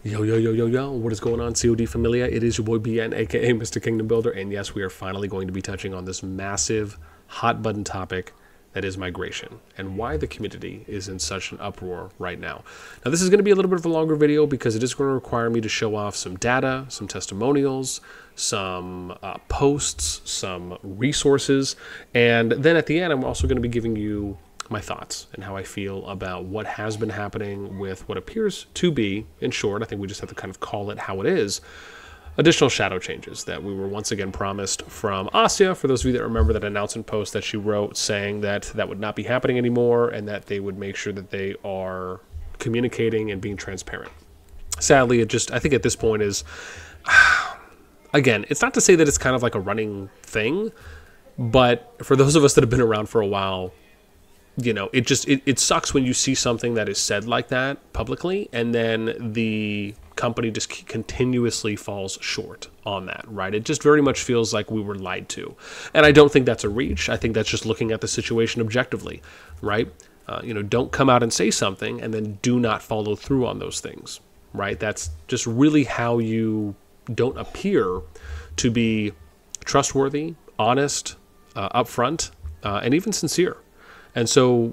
Yo, yo, yo, yo, yo, what is going on, CoD Familia? It is your boy BN, aka Mr. Kingdom Builder, and yes, we are finally going to be touching on this massive, hot-button topic that is migration, and why the community is in such an uproar right now. Now, this is going to be a little bit of a longer video because it is going to require me to show off some data, some testimonials, some posts, some resources, and then at the end, I'm also going to be giving you my thoughts and how I feel about what has been happening with what appears to be, in short, I think we just have to kind of call it how it is, additional shadow changes that we were once again promised from Asya. For those of you that remember that announcement post that she wrote saying that that would not be happening anymore and that they would make sure that they are communicating and being transparent. Sadly, it just, I think at this point is, again, it's not to say that it's kind of like a running thing, but for those of us that have been around for a while, you know, it sucks when you see something that is said like that publicly, and then the company just continuously falls short on that, right? It just very much feels like we were lied to. And I don't think that's a reach. I think that's just looking at the situation objectively, right? You know, don't come out and say something and then do not follow through on those things, right? That's just really how you don't appear to be trustworthy, honest, upfront, and even sincere. And so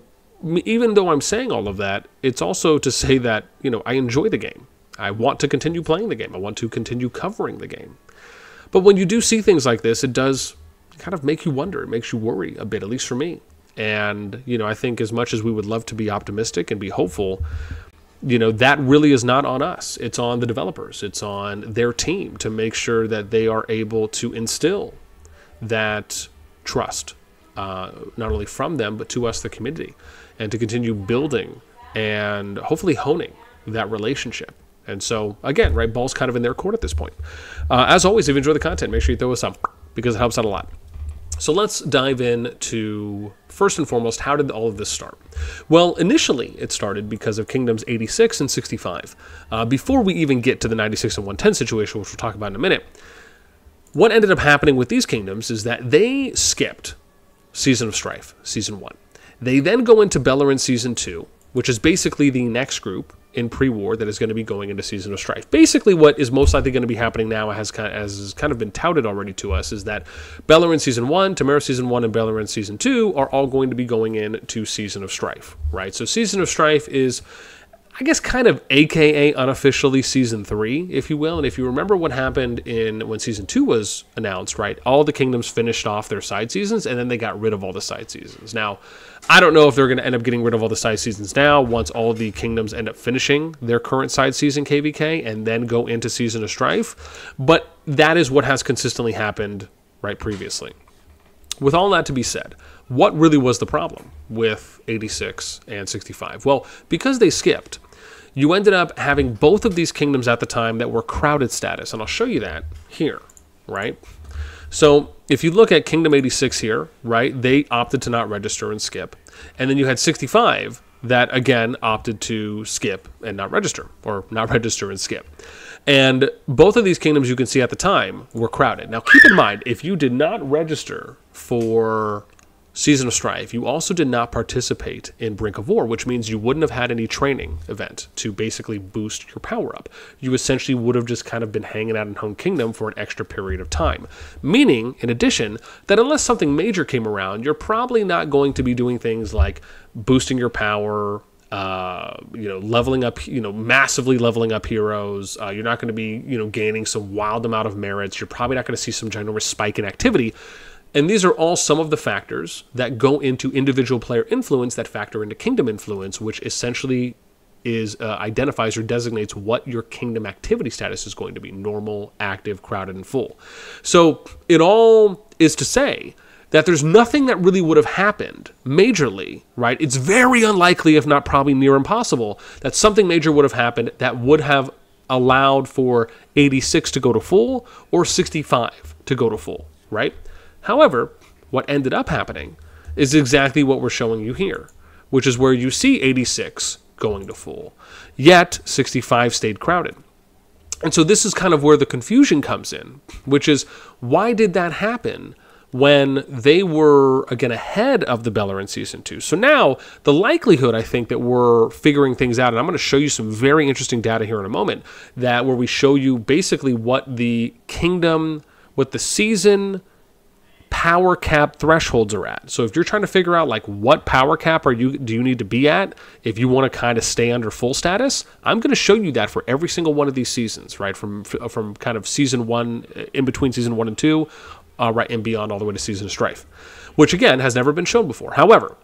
even though I'm saying all of that, it's also to say that, you know, I enjoy the game. I want to continue playing the game. I want to continue covering the game. But when you do see things like this, it does kind of make you wonder. It makes you worry a bit, at least for me. And, you know, I think as much as we would love to be optimistic and be hopeful, you know, that really is not on us. It's on the developers. It's on their team to make sure that they are able to instill that trust. Not only from them, but to us, the community, and to continue building and hopefully honing that relationship. And so, again, right, ball's kind of in their court at this point. As always, if you enjoy the content, make sure you throw us up because it helps out a lot. So let's dive in to, first and foremost, how did all of this start? Well, initially, it started because of Kingdoms 86 and 65. Before we even get to the 96 and 110 situation, which we'll talk about in a minute, what ended up happening with these kingdoms is that they skipped Season of Strife, Season 1. They then go into Beleren Season 2, which is basically the next group in pre-war that is going to be going into Season of Strife. Basically, what is most likely going to be happening now, as has kind of been touted already to us, is that Beleren Season 1, Tamara Season 1, and Beleren Season 2 are all going to be going into Season of Strife, right? So Season of Strife is, I guess, kind of AKA unofficially Season 3, if you will. And if you remember what happened when Season 2 was announced, right, all the kingdoms finished off their side seasons, and then they got rid of all the side seasons. Now, I don't know if they're going to end up getting rid of all the side seasons now once all the kingdoms end up finishing their current side season KVK and then go into Season of Strife, but that is what has consistently happened, right, previously. With all that to be said, what really was the problem with 86 and 65? Well, because they skipped, you ended up having both of these kingdoms at the time that were crowded status, and I'll show you that here, right? So if you look at Kingdom 86 here, right, they opted to not register and skip. And then you had 65 that, again, opted to skip and not register, or not register and skip. And both of these kingdoms you can see at the time were crowded. Now, keep in mind, if you did not register for Season of Strife, you also did not participate in Brink of War, which means you wouldn't have had any training event to basically boost your power up. You essentially would have just kind of been hanging out in Home Kingdom for an extra period of time. Meaning, in addition, that unless something major came around, you're probably not going to be doing things like boosting your power, you know, leveling up, you know, massively leveling up heroes. You're not going to be, you know, gaining some wild amount of merits. You're probably not going to see some ginormous spike in activity. And these are all some of the factors that go into individual player influence that factor into kingdom influence, which essentially is identifies or designates what your kingdom activity status is going to be: normal, active, crowded, and full. So it all is to say that there's nothing that really would have happened majorly, right? It's very unlikely, if not probably near impossible, that something major would have happened that would have allowed for 86 to go to full or 65 to go to full, right? However, what ended up happening is exactly what we're showing you here, which is where you see 86 going to full, yet 65 stayed crowded. And so this is kind of where the confusion comes in, which is, why did that happen when they were, again, ahead of the Bellerin Season 2. So now, the likelihood, I think, that we're figuring things out, and I'm going to show you some very interesting data here in a moment, that where we show you basically what the kingdom, what the season power cap thresholds are at. So if you're trying to figure out like what power cap do you need to be at if you want to kind of stay under full status, I'm going to show you that for every single one of these seasons, right? From kind of season 1, in between season 1 and 2, right, and beyond all the way to Season of Strife, which again has never been shown before. However,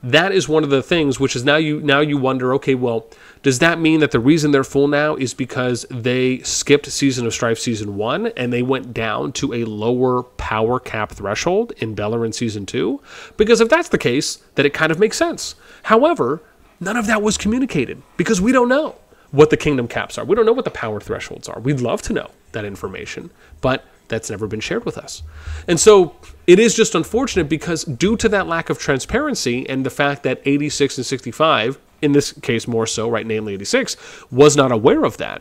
that is one of the things which is now you wonder, okay, well, does that mean that the reason they're full now is because they skipped Season of Strife Season 1 and they went down to a lower power cap threshold in Bellerin Season 2? Because if that's the case, then it kind of makes sense. However, none of that was communicated because we don't know what the kingdom caps are. We don't know what the power thresholds are. We'd love to know that information, but that's never been shared with us. And so it is just unfortunate because due to that lack of transparency and the fact that 86 and 65, in this case more so, right, namely 86, was not aware of that,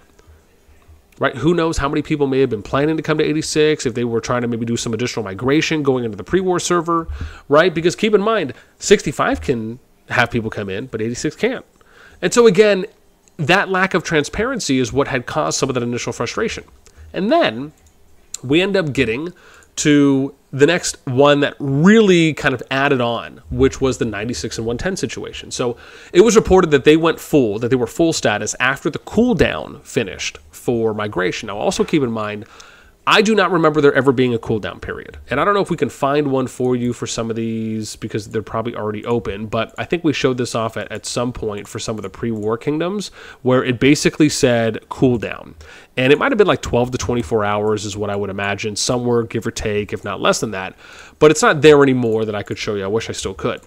right? Who knows how many people may have been planning to come to 86 if they were trying to maybe do some additional migration going into the pre-war server, right? Because keep in mind, 65 can have people come in, but 86 can't. And so again, that lack of transparency is what had caused some of that initial frustration. And then we end up getting to the next one that really kind of added on, which was the 96 and 110 situation. So it was reported that they went full, that they were full status after the cooldown finished for migration. Now, also keep in mind, I do not remember there ever being a cooldown period. And I don't know if we can find one for you for some of these because they're probably already open, but I think we showed this off at some point for some of the pre-war kingdoms where it basically said cooldown. And it might have been like 12 to 24 hours is what I would imagine, somewhere give or take, if not less than that. But it's not there anymore that I could show you. I wish I still could.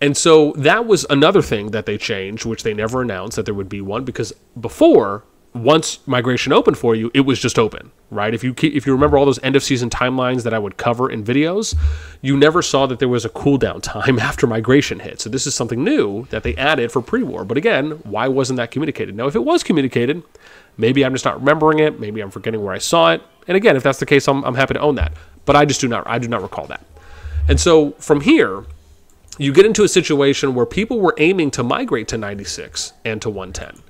And so that was another thing that they changed, which they never announced that there would be one, because before, once migration opened for you, it was just open, right? If you remember all those end of season timelines that I would cover in videos, you never saw that there was a cooldown time after migration hit. So this is something new that they added for pre-war. But again, why wasn't that communicated? Now, if it was communicated, maybe I'm just not remembering it. Maybe I'm forgetting where I saw it. And again, if that's the case, I'm happy to own that. But I do not recall that. And so from here, you get into a situation where people were aiming to migrate to 96 and to 110.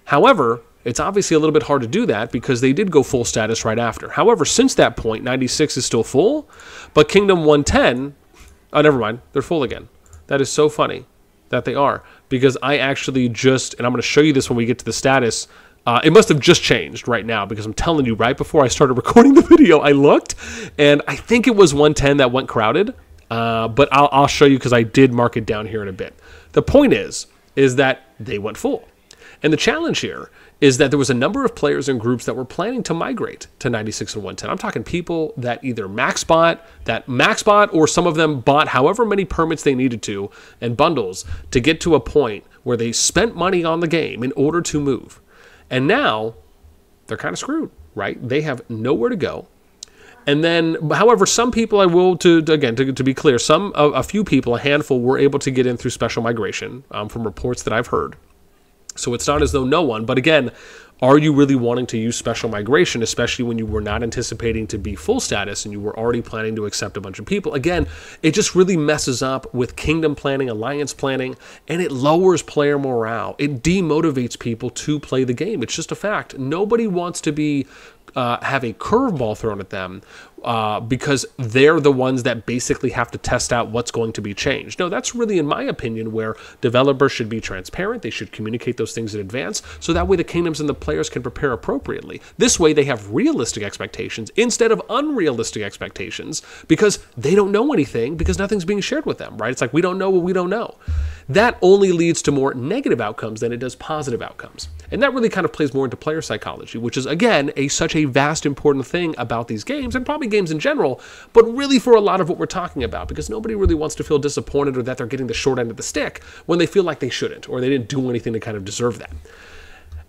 However, it's obviously a little bit hard to do that because they did go full status right after. However, since that point, 96 is still full, but Kingdom 110, oh, never mind, they're full again. That is so funny that they are, because I actually just, and I'm going to show you this when we get to the status, it must have just changed right now because I'm telling you, right before I started recording the video, I looked, and I think it was 110 that went crowded, but I'll show you because I did mark it down here in a bit. The point is that they went full. And the challenge here is that there was a number of players and groups that were planning to migrate to 96 and 110. I'm talking people that either max bought, or some of them bought however many permits they needed to and bundles to get to a point where they spent money on the game in order to move. And now they're kind of screwed, right? They have nowhere to go. And then, however, some people to be clear, a few people, a handful, were able to get in through special migration from reports that I've heard. So it's not as though no one, but again, are you really wanting to use special migration, especially when you were not anticipating to be full status and you were already planning to accept a bunch of people? Again, it just really messes up with kingdom planning, alliance planning, and it lowers player morale. It demotivates people to play the game. It's just a fact. Nobody wants to have a curveball thrown at them because they're the ones that basically have to test out what's going to be changed. No, that's really, in my opinion, where developers should be transparent. They should communicate those things in advance, so that way the kingdoms and the players can prepare appropriately. This way they have realistic expectations instead of unrealistic expectations because they don't know anything because nothing's being shared with them, right? It's like, we don't know what we don't know. That only leads to more negative outcomes than it does positive outcomes. And that really kind of plays more into player psychology, which is, again, such a vast, important thing about these games, and probably games in general, but really for a lot of what we're talking about, because nobody really wants to feel disappointed or that they're getting the short end of the stick when they feel like they shouldn't, or they didn't do anything to kind of deserve that.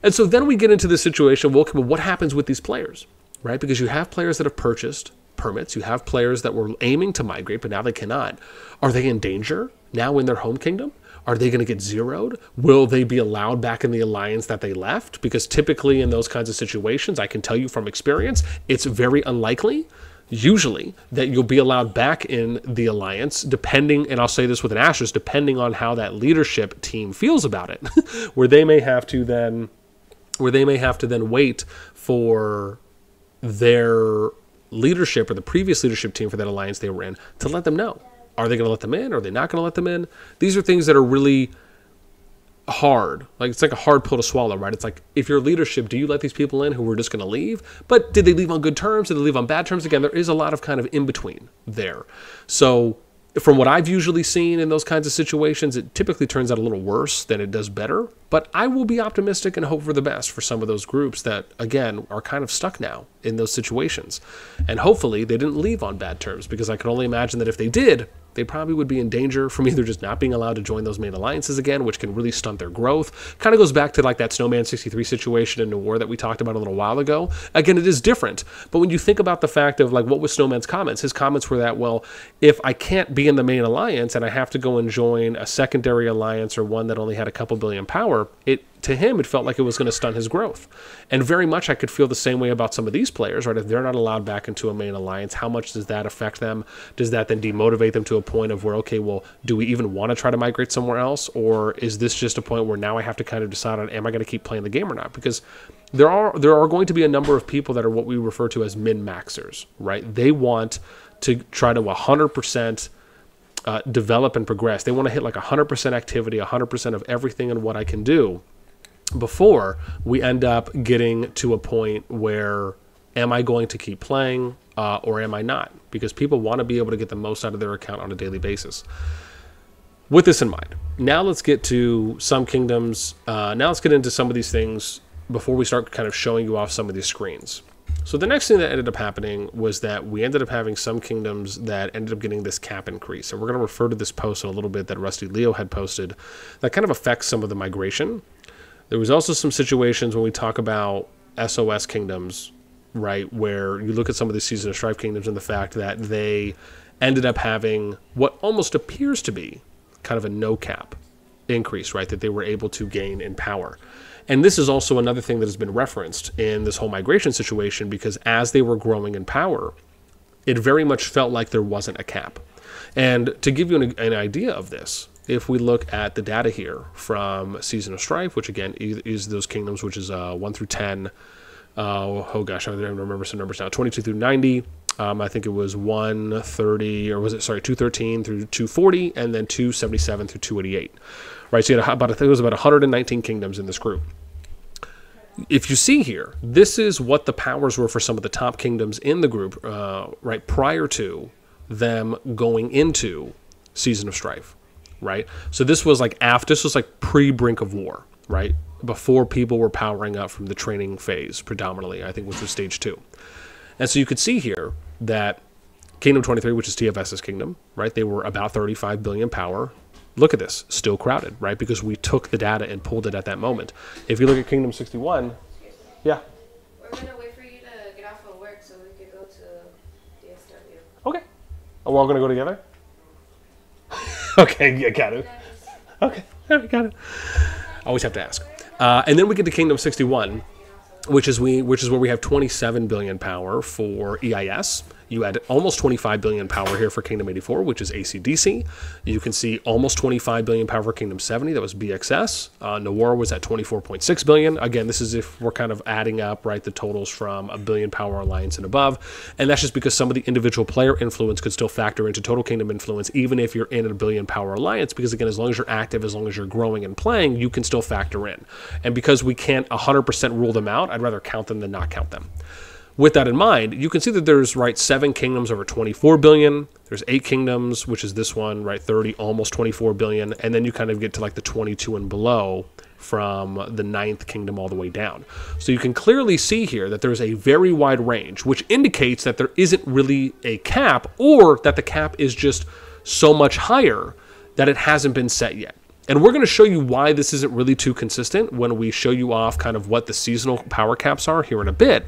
And so then we get into this situation, well, what happens with these players, right? Because you have players that have purchased permits, you have players that were aiming to migrate, but now they cannot. Are they in danger now in their home kingdom? Are they going to get zeroed? Will they be allowed back in the alliance that they left? Because typically in those kinds of situations, I can tell you from experience, it's very unlikely usually, that you'll be allowed back in the alliance, depending, and I'll say this with an asterisk, depending on how that leadership team feels about it, where they may have to then wait for their leadership or the previous leadership team for that alliance they were in to let them know. Are they going to let them in? Are they not going to let them in? These are things that are really hard. Like, it's like a hard pill to swallow, right? It's like, if you're leadership, do you let these people in who were just going to leave? But did they leave on good terms? Did they leave on bad terms? Again, there is a lot of kind of in between there. So from what I've usually seen in those kinds of situations, it typically turns out a little worse than it does better. But I will be optimistic and hope for the best for some of those groups that, again, are kind of stuck now in those situations. And hopefully they didn't leave on bad terms, because I can only imagine that if they did, they probably would be in danger from either just not being allowed to join those main alliances again, which can really stunt their growth. Kind of goes back to like that Snowman 63 situation in the war that we talked about a little while ago. Again, it is different. But when you think about the fact of like, what was Snowman's comments? His comments were that, well, if I can't be in the main alliance and I have to go and join a secondary alliance or one that only had a couple billion power, to him, it felt like it was going to stunt his growth. And very much I could feel the same way about some of these players, right? If they're not allowed back into a main alliance, how much does that affect them? Does that then demotivate them to a point of where, okay, well, do we even want to try to migrate somewhere else? Or is this just a point where now I have to kind of decide on, am I going to keep playing the game or not? Because there are going to be a number of people that are what we refer to as min-maxers, right? They want to try to 100% develop and progress. They want to hit like 100% activity, 100% of everything and what I can do, before we end up getting to a point where, am I going to keep playing or am I not? Because people want to be able to get the most out of their account on a daily basis. With this in mind, now let's get to some kingdoms. Now let's get into some of these things before we start kind of showing you off some of these screens. So the next thing that ended up happening was that we ended up having some kingdoms that ended up getting this cap increase. And we're going to refer to this post in a little bit that Rusty Leo had posted that kind of affects some of the migration. There was also some situations when we talk about SOS kingdoms, right, where you look at some of the Season of Strife kingdoms and the fact that they ended up having what almost appears to be kind of a no cap increase, right, that they were able to gain in power. And this is also another thing that has been referenced in this whole migration situation, because as they were growing in power, it very much felt like there wasn't a cap. And to give you an idea of this, if we look at the data here from Season of Strife, which again is those kingdoms, which is 1 through 10. Oh gosh, I don't even remember some numbers now. 22 through 90. I think it was 130, or was it, sorry, 213 through 240, and then 277 through 288. Right, so you had about, I think it was about 119 kingdoms in this group. If you see here, this is what the powers were for some of the top kingdoms in the group, right, prior to them going into Season of Strife. Right, so this was like pre-brink of war, right, before people were powering up from the training phase predominantly, I think, which was stage 2. And so you could see here that Kingdom 23, which is TFS's kingdom, right, they were about 35 billion power. Look at this, still crowded, right, because we took the data and pulled it at that moment. If you look at Kingdom 61, yeah. We're going to wait for you to get off of work so we could go to DSW. Okay. Are we all going to go together? Okay, yeah, got it. Okay, got it. Always have to ask. And then we get to Kingdom 61, which is where we have 27 billion power for EIS. You had almost 25 billion power here for Kingdom 84, which is AC/DC. You can see almost 25 billion power for Kingdom 70. That was BXS. Nawar was at 24.6 billion. Again, this is if we're kind of adding up, right, the totals from a billion power alliance and above. And that's just because some of the individual player influence could still factor into total kingdom influence, even if you're in a billion power alliance, because again, as long as you're active, as long as you're growing and playing, you can still factor in. And because we can't 100% rule them out, I'd rather count them than not count them. With that in mind, you can see that there's, right, 7 kingdoms over 24 billion. There's 8 kingdoms, which is this one, right, 30, almost 24 billion. And then you kind of get to like the 22 and below from the 9th kingdom all the way down. So you can clearly see here that there's a very wide range, which indicates that there isn't really a cap, or that the cap is just so much higher that it hasn't been set yet. And we're going to show you why this isn't really too consistent when we show you off kind of what the seasonal power caps are here in a bit.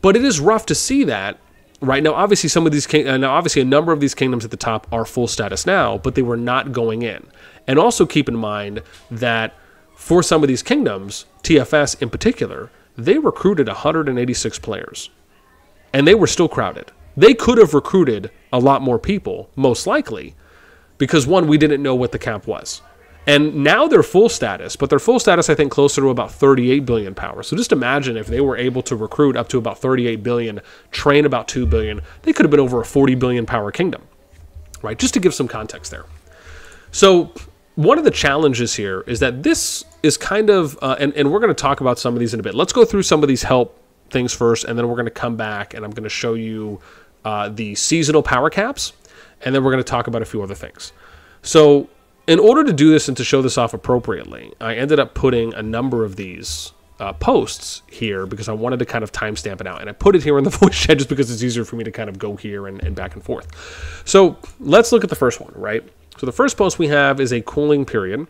But it is rough to see that, right? Now, obviously, a number of these kingdoms at the top are full status now, but they were not going in. And also keep in mind that for some of these kingdoms, TFS in particular, they recruited 186 players. And they were still crowded. they could have recruited a lot more people, most likely, because one, we didn't know what the cap was. And now they're full status, but their full status, I think, closer to about 38 billion power. So just imagine if they were able to recruit up to about 38 billion, train about 2 billion, they could have been over a 40 billion power kingdom, right? Just to give some context there. So one of the challenges here is that this is kind of, and we're going to talk about some of these in a bit. Let's go through some of these help things first, and then we're going to come back and I'm going to show you the seasonal power caps, and then we're going to talk about a few other things. So in order to do this and to show this off appropriately, I ended up putting a number of these posts here because I wanted to kind of timestamp it out. And I put it here in the voice chat just because it's easier for me to kind of go here and back and forth. So let's look at the first one, right? So the first post we have is a cooling period.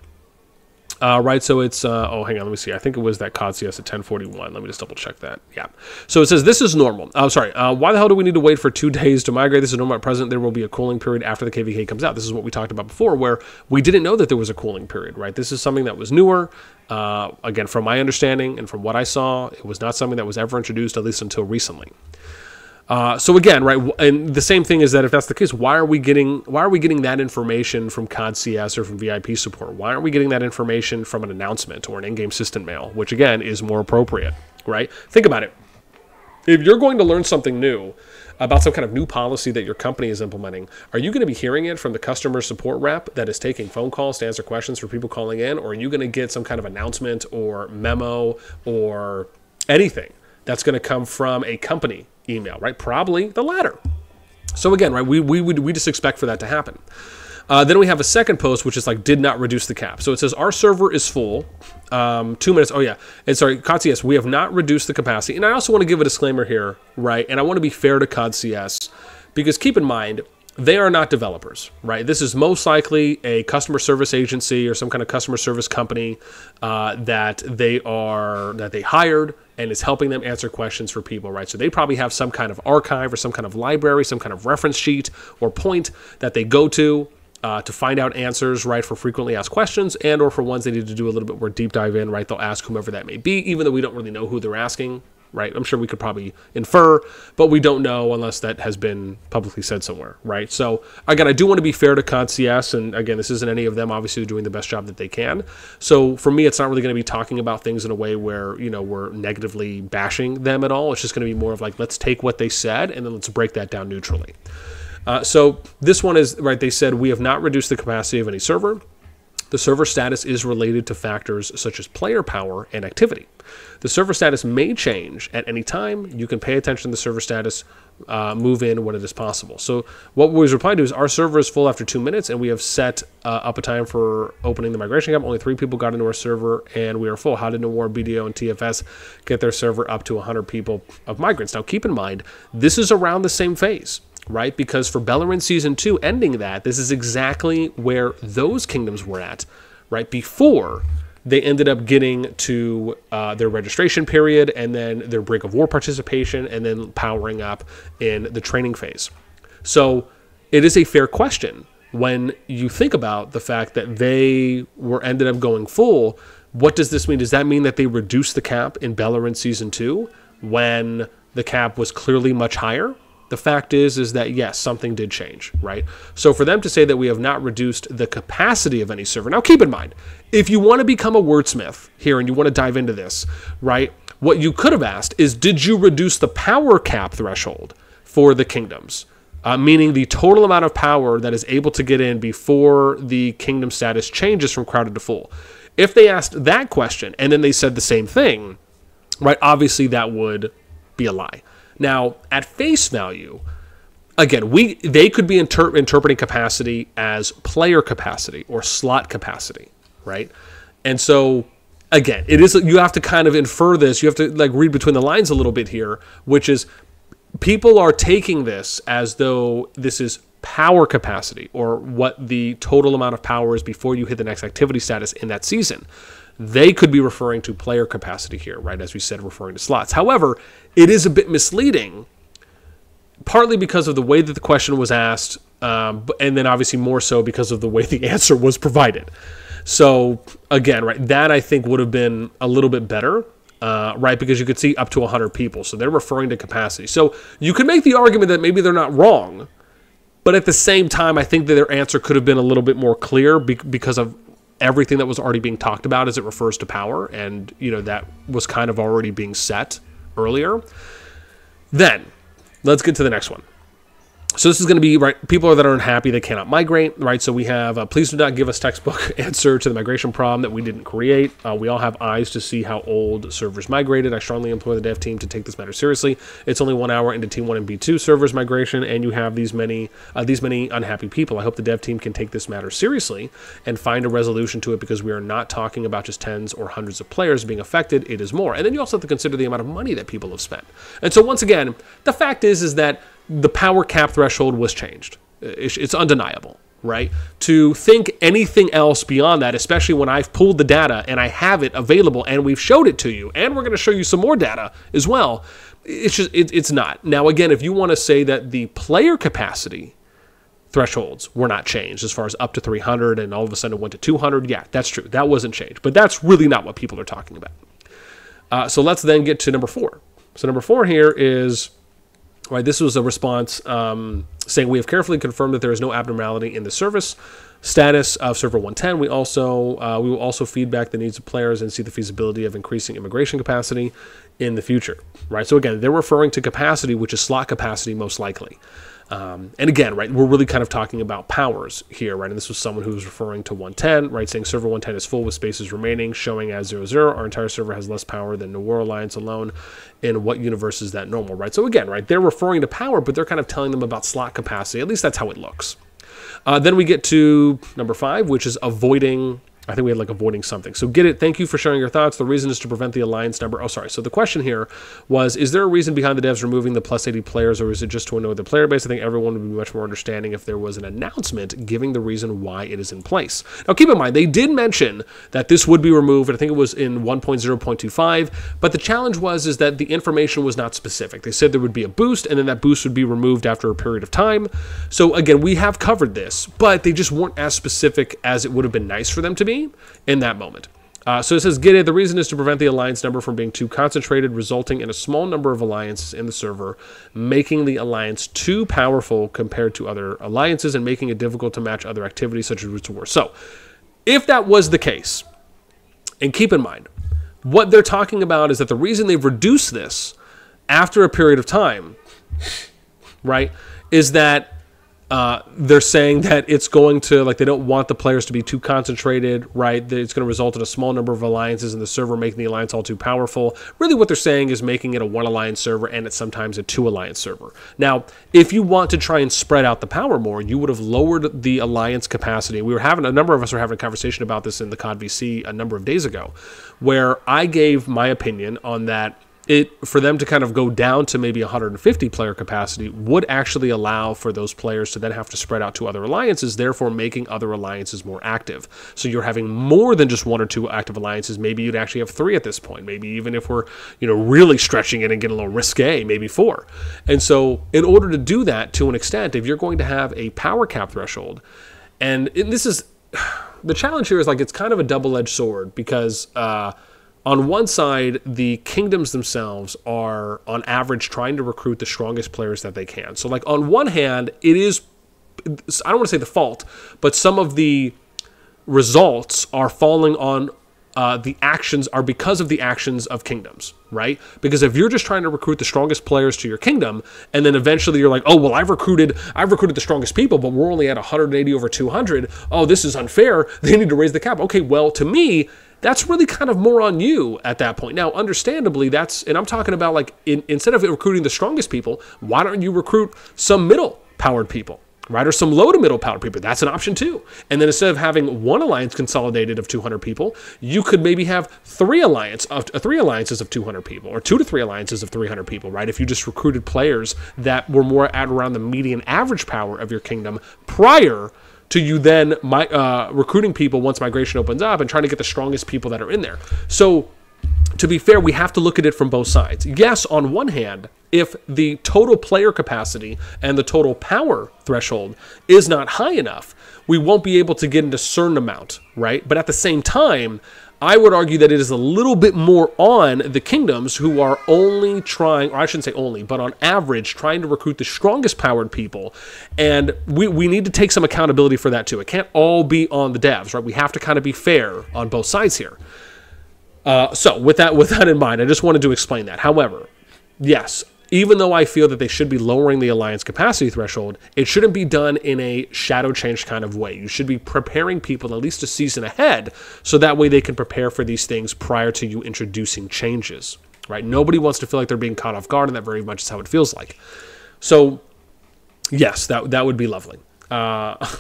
Right, so it's, oh, hang on, let me see. I think it was that COD CS at 1041. Let me just double check that. Yeah. So it says, this is normal. Oh, sorry. Why the hell do we need to wait for 2 days to migrate? This is normal at present. There will be a cooling period after the KVK comes out. This is what we talked about before, where we didn't know that there was a cooling period, right? This is something that was newer. Again, from my understanding and from what I saw, it was not something that was ever introduced, at least until recently. So again, right, and the same thing is that if that's the case, why are we getting that information from COD CS or from VIP support? Why aren't we getting that information from an announcement or an in-game system mail, which again is more appropriate, right? Think about it. If you're going to learn something new about some kind of new policy that your company is implementing, are you going to be hearing it from the customer support rep that is taking phone calls to answer questions for people calling in, or are you going to get some kind of announcement or memo or anything that's going to come from a company email, right? Probably the latter. So again, right, we just expect for that to happen. Then we have a second post, which is like, did not reduce the cap. So it says, our server is full. 2 minutes. Oh yeah. And sorry, COD CS, we have not reduced the capacity. And I also want to give a disclaimer here, right? And I want to be fair to COD CS, because keep in mind, they are not developers, right? This is most likely a customer service agency or some kind of customer service company that they hired and is helping them answer questions for people, right? So they probably have some kind of archive or some kind of library, some kind of reference sheet or point that they go to find out answers, right, for frequently asked questions, and or for ones they need to do a little bit more deep dive in, right? They'll ask whomever that may be, even though we don't really know who they're asking, right? I'm sure we could probably infer, but we don't know unless that has been publicly said somewhere, right? So again, I do want to be fair to COD CS, and again, this isn't any of them. Obviously, they're doing the best job that they can. So for me, it's not really going to be talking about things in a way where, you know, we're negatively bashing them at all. It's just going to be more of like, let's take what they said and then let's break that down neutrally. So this one is, right, they said, we have not reduced the capacity of any server. The server status is related to factors such as player power and activity. The server status may change at any time. You can pay attention to the server status, move in when it is possible. So what we replied to is, our server is full after 2 minutes, and we have set up a time for opening the migration camp. Only 3 people got into our server, and we are full. How did War, BDO, and TFS get their server up to 100 people of migrants? Now, keep in mind, this is around the same phase, right? Because for Bellerin Season 2 ending that, this is exactly where those kingdoms were at, right? Before they ended up getting to their registration period and then their Brink of War participation and then powering up in the training phase. So it is a fair question when you think about the fact that they ended up going full. What does this mean? Does that mean that they reduced the cap in Bellerin Season 2 when the cap was clearly much higher? The fact is that, yes, something did change, right? So for them to say that we have not reduced the capacity of any server. Now, keep in mind, if you want to become a wordsmith here and you want to dive into this, right, what you could have asked is, did you reduce the power cap threshold for the kingdoms? Meaning the total amount of power that is able to get in before the kingdom status changes from crowded to full. If they asked that question and then they said the same thing, right, obviously that would be a lie. Now, at face value, again, they could be interpreting capacity as player capacity or slot capacity, right? And so, again, it is, you have to kind of infer this. You have to like read between the lines a little bit here, which is people are taking this as though this is power capacity or what the total amount of power is before you hit the next activity status in that season. They could be referring to player capacity here, right? As we said, referring to slots. However, it is a bit misleading, partly because of the way that the question was asked, and then obviously more so because of the way the answer was provided. So again, right, that I think would have been a little bit better right? Because you could see up to 100 people. So they're referring to capacity. So you could make the argument that maybe they're not wrong, but at the same time, I think that their answer could have been a little bit more clear because of everything that was already being talked about as it refers to power. And, that was kind of already being set earlier. Then, let's get to the next one. So this is going to be, right, people that are unhappy, they cannot migrate, right? So we have, please do not give us textbook answer to the migration problem that we didn't create. We all have eyes to see how old servers migrated. I strongly implore the dev team to take this matter seriously. It's only 1 hour into Team 1 and B2 servers migration, and you have these many unhappy people. I hope the dev team can take this matter seriously and find a resolution to it, because we are not talking about just tens or hundreds of players being affected. It is more. And then you also have to consider the amount of money that people have spent. And so once again, the fact is that the power cap threshold was changed. It's undeniable, right? To think anything else beyond that, especially when I've pulled the data and I have it available and we've showed it to you, and we're going to show you some more data as well, it's not. Now, again, if you want to say that the player capacity thresholds were not changed as far as up to 300 and all of a sudden it went to 200, yeah, that's true. That wasn't changed. But that's really not what people are talking about. So let's then get to number 4. So number 4 here is... right, this was a response saying, we have carefully confirmed that there is no abnormality in the service status of server 110. We will also feedback the needs of players and see the feasibility of increasing immigration capacity in the future. Right, so again, they're referring to capacity, which is slot capacity most likely. And again, right, we're really kind of talking about powers here, right? And this was someone who was referring to 110, right, saying server 110 is full with spaces remaining, showing as 00. Our entire server has less power than the War Alliance alone. In what universe is that normal, right? So again, right, they're referring to power, but they're kind of telling them about slot capacity. At least that's how it looks. Then we get to number 5, which is avoiding... I think we had avoiding something. So get it. Thank you for sharing your thoughts. The reason is to prevent the alliance number. Oh, sorry. So the question here was, is there a reason behind the devs removing the plus 80 players, or is it just to annoy the player base? I think everyone would be much more understanding if there was an announcement giving the reason why it is in place. Now, keep in mind, they did mention that this would be removed. I think it was in 1.0.25, but the challenge is that the information was not specific. They said there would be a boost, and then that boost would be removed after a period of time. So again, we have covered this, but they just weren't as specific as it would have been nice for them to be in that moment. So it says, get it. The reason is to prevent the alliance number from being too concentrated, resulting in a small number of alliances in the server, making the alliance too powerful compared to other alliances and making it difficult to match other activities such as routes to war. So if that was the case, and keep in mind, what they're talking about is that the reason they've reduced this after a period of time, right, is that they're saying that it's going to, they don't want the players to be too concentrated, right? That it's going to result in a small number of alliances in the server, making the alliance all too powerful. Really what they're saying is making it a 1 alliance server, and it's sometimes a 2 alliance server. Now, if you want to try and spread out the power more, you would have lowered the alliance capacity. A number of us were having a conversation about this in the CoD VC a number of days ago, where I gave my opinion on that. For them to kind of go down to maybe 150 player capacity would actually allow for those players to then have to spread out to other alliances, therefore making other alliances more active. So you're having more than just 1 or 2 active alliances. Maybe you'd actually have 3 at this point. Maybe even if we're really stretching it and getting a little risque, maybe 4. And so in order to do that to an extent, if you're going to have a power cap threshold, and this is the challenge here is it's kind of a double-edged sword, because on one side, the kingdoms themselves are, on average, trying to recruit the strongest players that they can. So, on one hand, it is, I don't want to say the fault, but some of the results are falling on the actions, are because of the actions of kingdoms, right? Because if you're just trying to recruit the strongest players to your kingdom, and then eventually you're like, oh, well, I've recruited the strongest people, but we're only at 180 over 200. Oh, this is unfair. They need to raise the cap. Okay, well, to me, that's really kind of more on you at that point. Now, understandably, and I'm talking about instead of recruiting the strongest people, why don't you recruit some middle-powered people, right? Or some low to middle-powered people. That's an option too. And then instead of having 1 alliance consolidated of 200 people, you could maybe have 3 alliances of 200 people, or 2 to 3 alliances of 300 people, right? If you just recruited players that were more at around the median average power of your kingdom prior to you then recruiting people once migration opens up and trying to get the strongest people that are in there. So to be fair, we have to look at it from both sides. Yes, on one hand, if the total player capacity and the total power threshold is not high enough, we won't be able to get into a certain amount, right? But at the same time, I would argue that it is a little bit more on the kingdoms who are only trying, or I shouldn't say only, but on average, trying to recruit the strongest powered people. And we need to take some accountability for that too. It can't all be on the devs, right? We have to kind of be fair on both sides here. So with that in mind, I just wanted to explain that. However, yes, even though I feel that they should be lowering the alliance capacity threshold, it shouldn't be done in a shadow change kind of way. You should be preparing people at least a season ahead, so that way they can prepare for these things prior to you introducing changes, right? Nobody wants to feel like they're being caught off guard, and that very much is how it feels like. So, yes, that would be lovely.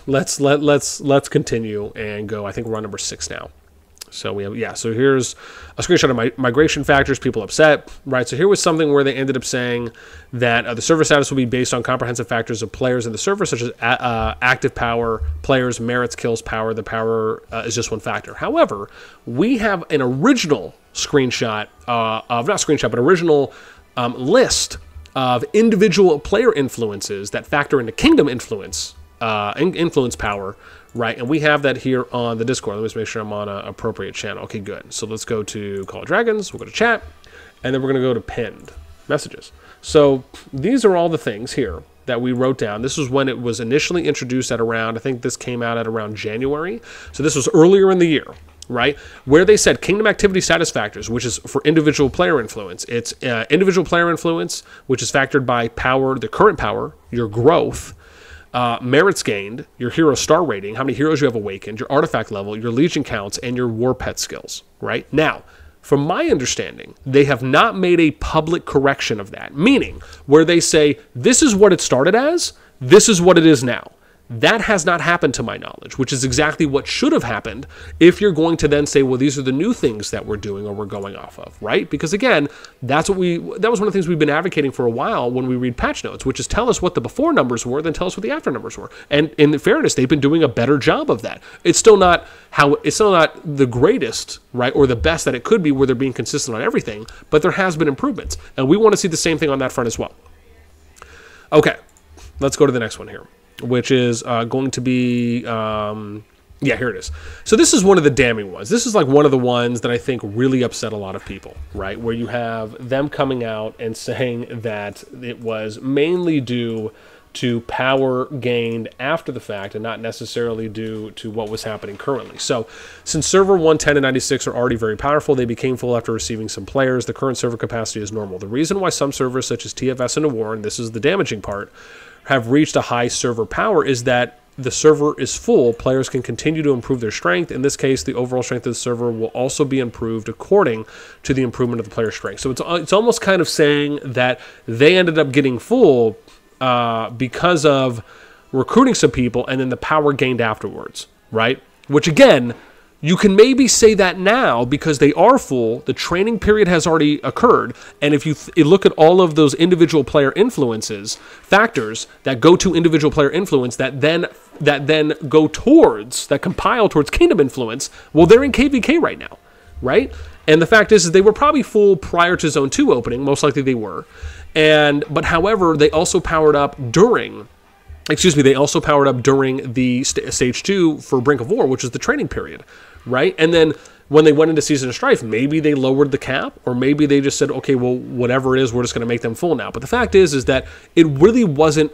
Let's continue and go. I think we're on number 6 now. So we have, so here's a screenshot of my migration factors, people upset, right? So here was something where they ended up saying that the server status will be based on comprehensive factors of players in the server, such as active power, players, merits, kills, power. The power is just one factor. However, we have an original screenshot but original list of individual player influences that factor into kingdom influence, influence power, right? And we have that here on the Discord. Let me just make sure I'm on an appropriate channel. Okay, good. So let's go to callofdragons. We'll go to chat. And then we're going to go to pinned messages. So these are all the things here that we wrote down. This was when it was initially introduced at around, I think this came out at around January. So this was earlier in the year, right? Where they said kingdom activity status factors, which is for individual player influence. It's individual player influence, which is factored by power, the current power, your growth, merits gained, your hero star rating, how many heroes you have awakened, your artifact level, your legion counts, and your war pet skills, right? Now, from my understanding, they have not made a public correction of that, meaning where they say, this is what it started as, this is what it is now. That has not happened to my knowledge, which is exactly what should have happened if you're going to then say, well, these are the new things that we're doing or we're going off of, right? Because again, that was one of the things we've been advocating for a while when we read patch notes, which is tell us what the before numbers were, then tell us what the after numbers were. And in fairness, they've been doing a better job of that. It's still not the greatest, right, or the best that it could be where they're being consistent on everything, but there has been improvements. And we want to see the same thing on that front as well. Okay, let's go to the next one here, which is going to be, here it is. So this is one of the damning ones. This is like one of the ones that I think really upset a lot of people, right? Where you have them coming out and saying that it was mainly due to power gained after the fact and not necessarily due to what was happening currently. So since server 110 and 96 are already very powerful, they became full after receiving some players. The current server capacity is normal. The reason why some servers such as TFS and War, and this is the damaging part, have reached a high server power is that the server is full. Players can continue to improve their strength. In this case, the overall strength of the server will also be improved according to the improvement of the player strength. So it's almost kind of saying that they ended up getting full because of recruiting some people and then the power gained afterwards, right? Which again, you can maybe say that now because they are full, the training period has already occurred, and if you look at all of those individual player influences, factors that go to individual player influence that then compile towards kingdom influence, well, they're in KVK right now, right? And the fact is they were probably full prior to Zone 2 opening, most likely they were, but however, they also powered up during the Stage 2 for Brink of War, which is the training period, right? And then when they went into Season of Strife, maybe they lowered the cap, or maybe they just said, okay, well, whatever it is, we're just going to make them full now. But the fact is that it really wasn't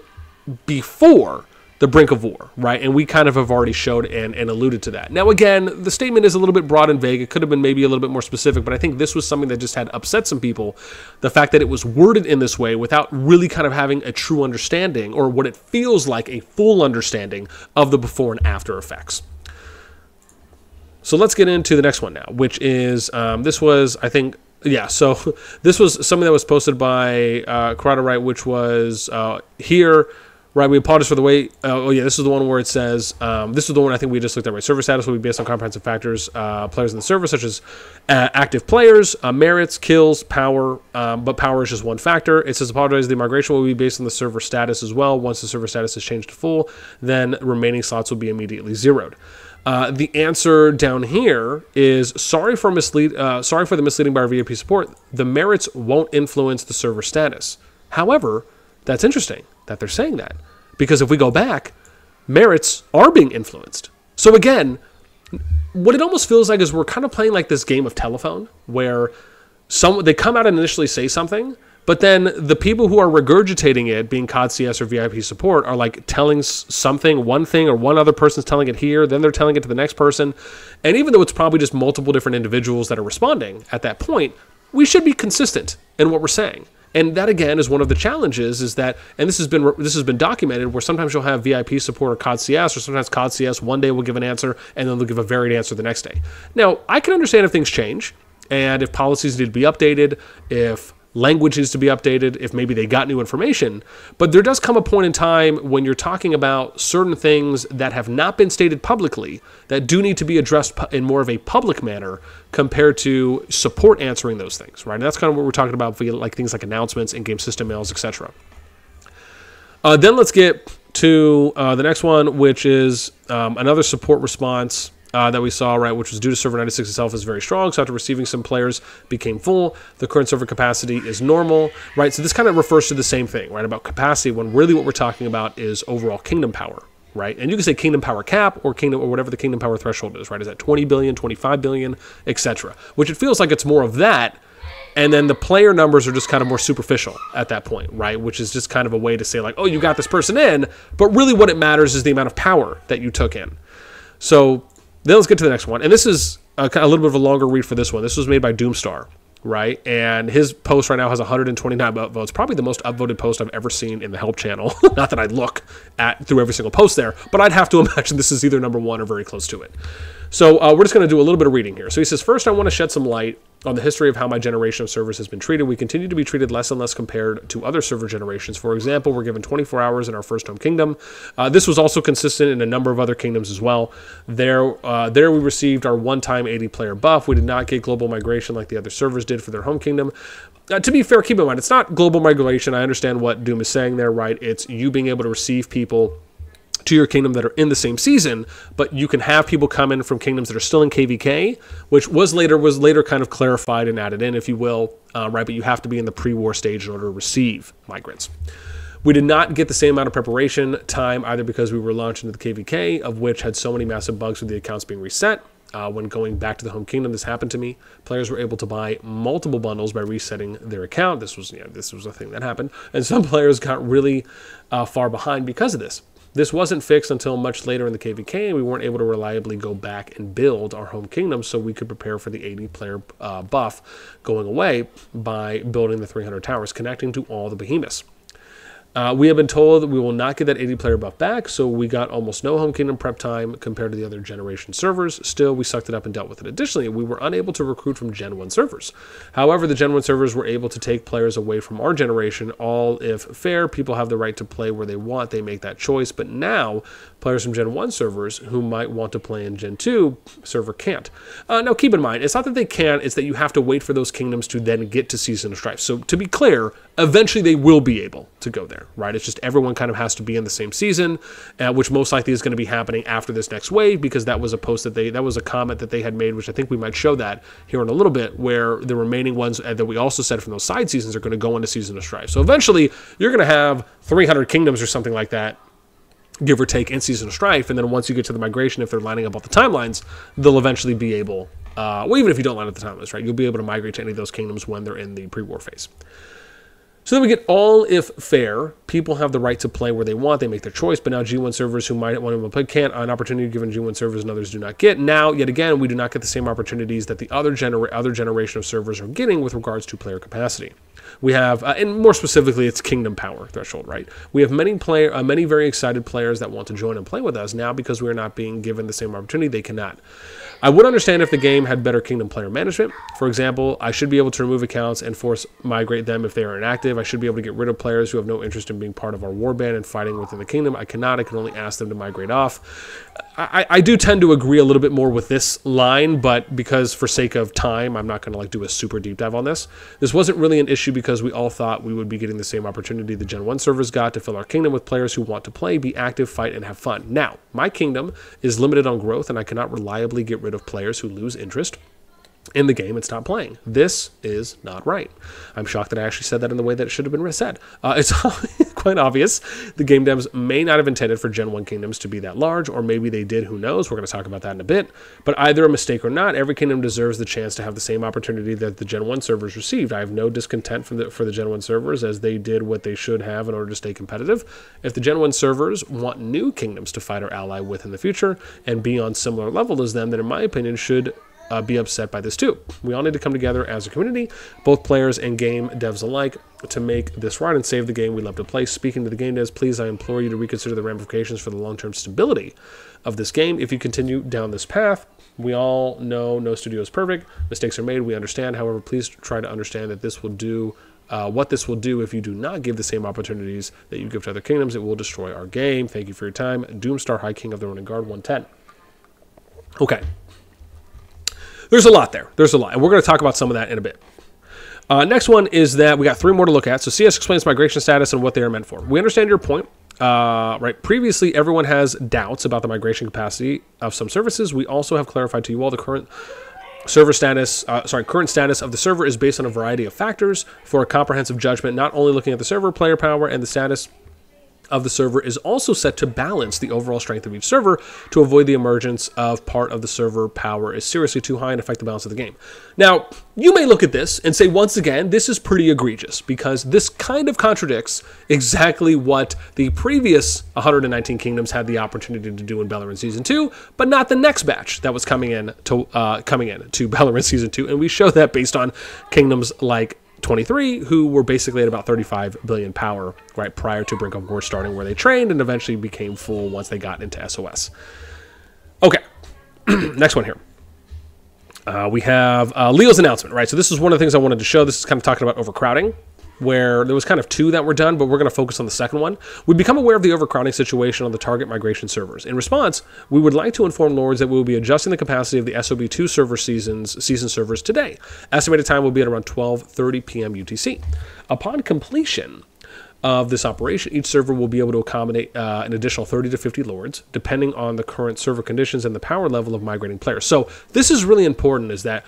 before the Brink of War, right? And we kind of have already showed and alluded to that. Now, again, the statement is a little bit broad and vague. It could have been maybe a little bit more specific, but I think this was something that just had upset some people. The fact that it was worded in this way without really kind of having a true understanding, or what it feels like a full understanding of the before and after effects. So let's get into the next one now, which is, this was, I think, so this was something that was posted by Karate Right, which was here. Right, we apologize for the way, this is the one where it says, this is the one I think we just looked at, right? Server status will be based on comprehensive factors, players in the server, such as active players, merits, kills, power, but power is just one factor. It says, apologize, the migration will be based on the server status as well. Once the server status is changed to full, then remaining slots will be immediately zeroed. The answer down here is, sorry for the misleading by our VIP support. The merits won't influence the server status. However, that's interesting that they're saying that, because if we go back, merits are being influenced. So again, what it almost feels like is we're kind of playing like this game of telephone where they come out and initially say something, but then the people who are regurgitating it, being COD CS or VIP support, are like telling something, one thing, or one other person's telling it here, then they're telling it to the next person. And even though it's probably just multiple different individuals that are responding at that point, we should be consistent in what we're saying. And that, again, is one of the challenges, is that, and this has been documented, where sometimes you'll have VIP support or COD CS, or sometimes COD CS one day will give an answer, and then they'll give a varied answer the next day. Now, I can understand if things change, and if policies need to be updated, if language needs to be updated, if maybe they got new information. But there does come a point in time when you're talking about certain things that have not been stated publicly that do need to be addressed in more of a public manner compared to support answering those things, right? And that's kind of what we're talking about, like things like announcements, in-game system mails, etc. Then let's get to the next one, which is another support response that we saw, right, which was due to server 96 itself is very strong. So after receiving, some players became full. The current server capacity is normal, right? So this kind of refers to the same thing, right, about capacity, when really what we're talking about is overall kingdom power, right? And you can say kingdom power cap or kingdom, or whatever the kingdom power threshold is, right? Is that 20 billion, 25 billion, etc.? Which it feels like it's more of that. And then the player numbers are just kind of more superficial at that point, right? Which is just kind of a way to say like, oh, you got this person in, but really what it matters is the amount of power that you took in. So then let's get to the next one. And this is a little bit of a longer read for this one. This was made by Doomstar, right? And his post right now has 129 votes. Probably the most upvoted post I've ever seen in the help channel. Not that I'd look at through every single post there, but I'd have to imagine this is either number one or very close to it. So we're just going to do a little bit of reading here. So he says, first, I want to shed some light on the history of how my generation of servers has been treated. We continue to be treated less and less compared to other server generations. For example, we're given 24 hours in our first home kingdom. This was also consistent in a number of other kingdoms as well. There we received our one-time 80-player buff. We did not get global migration like the other servers did for their home kingdom. To be fair, keep in mind, it's not global migration. I understand what Doom is saying there, right? It's you being able to receive people to your kingdom that are in the same season, but you can have people come in from kingdoms that are still in KVK, which was later kind of clarified and added in, if you will, right? But you have to be in the pre-war stage in order to receive migrants. We did not get the same amount of preparation time either because we were launched into the KVK, of which had so many massive bugs with the accounts being reset. When going back to the home kingdom, this happened to me. Players were able to buy multiple bundles by resetting their account. This was a thing that happened, and some players got really far behind because of this. This wasn't fixed until much later in the KVK, and we weren't able to reliably go back and build our home kingdom so we could prepare for the 80-player buff going away by building the 300 towers, connecting to all the behemoths. We have been told that we will not get that 80-player buff back, so we got almost no home kingdom prep time compared to the other generation servers. Still, we sucked it up and dealt with it. Additionally, we were unable to recruit from Gen 1 servers. However, the Gen 1 servers were able to take players away from our generation. All if fair, people have the right to play where they want. They make that choice. But now, players from Gen 1 servers who might want to play in Gen 2 server can't. Now, keep in mind, it's not that they can't, it's that you have to wait for those kingdoms to then get to Season of Strife. So, to be clear, eventually they will be able to go there, right? It's just everyone kind of has to be in the same season, which most likely is going to be happening after this next wave, because that was a post that was a comment that they had made, which I think we might show that here in a little bit, where the remaining ones that we also said from those side seasons are going to go into Season of Strife. So eventually you're going to have 300 kingdoms or something like that, give or take, in Season of Strife, and then once you get to the migration, if they're lining up all the timelines, they'll eventually be able, well, even if you don't line up the timelines, right, you'll be able to migrate to any of those kingdoms when they're in the pre-war phase. So then we get all if fair. People have the right to play where they want. They make their choice. But now G1 servers who might want to play can't. An opportunity given G1 servers and others do not get. Now, yet again, we do not get the same opportunities that the other generation of servers are getting with regards to player capacity. We have, and more specifically, it's kingdom power threshold, right? We have many very excited players that want to join and play with us. Now, because we are not being given the same opportunity, they cannot. I would understand if the game had better kingdom player management. For example, I should be able to remove accounts and force migrate them if they are inactive. I should be able to get rid of players who have no interest in being part of our warband and fighting within the kingdom. I cannot. I can only ask them to migrate off. I do tend to agree a little bit more with this line, but because for sake of time, I'm not going to do a super deep dive on this. This wasn't really an issue because we all thought we would be getting the same opportunity the Gen 1 servers got to fill our kingdom with players who want to play, be active, fight, and have fun. Now, my kingdom is limited on growth, and I cannot reliably get rid of players who lose interest in the game and stop playing. This is not right. I'm shocked that I actually said that in the way that it should have been said. It's quite obvious. The game devs may not have intended for Gen 1 kingdoms to be that large, or maybe they did, who knows? We're going to talk about that in a bit. But either a mistake or not, every kingdom deserves the chance to have the same opportunity that the Gen 1 servers received. I have no discontent for the Gen 1 servers, as they did what they should have in order to stay competitive. If the Gen 1 servers want new kingdoms to fight or ally with in the future and be on similar level as them, then in my opinion should be upset by this too. We all need to come together as a community, both players and game devs alike, to make this right and save the game we love to play. Speaking to the game devs, please, I implore you to reconsider the ramifications for the long-term stability of this game. If you continue down this path, we all know no studio is perfect. Mistakes are made. We understand. However, please try to understand that this will do what this will do if you do not give the same opportunities that you give to other kingdoms. It will destroy our game. Thank you for your time. Doomstar High King of the Ronin Guard 110. Okay. There's a lot there. There's a lot. And we're going to talk about some of that in a bit. Next one is that we got 3 more to look at. So CS explains migration status and what they are meant for. We understand your point. Right. Previously, everyone has doubts about the migration capacity of some services. We also have clarified to you all the current server status, current status of the server is based on a variety of factors for a comprehensive judgment, not only looking at the server, player power, and the status of the server is also set to balance the overall strength of each server to avoid the emergence of part of the server power is seriously too high and affect the balance of the game. Now, you may look at this and say, once again, this is pretty egregious because this kind of contradicts exactly what the previous 119 kingdoms had the opportunity to do in Beleren Season 2, but not the next batch that was coming in to Beleren Season 2. And we show that based on kingdoms like 23, who were basically at about 35 billion power, right, prior to Brink of War starting, where they trained and eventually became full once they got into SOS. Okay, next one here. We have Leo's announcement, right? So this is one of the things I wanted to show. This is kind of talking about overcrowding, where there was kind of 2 that were done, but we're going to focus on the second one. We become aware of the overcrowding situation on the target migration servers. In response, we would like to inform Lords that we will be adjusting the capacity of the SOB2 server season servers today. Estimated time will be at around 12:30 p.m. UTC. Upon completion of this operation, each server will be able to accommodate an additional 30 to 50 Lords, depending on the current server conditions and the power level of migrating players. So this is really important, is that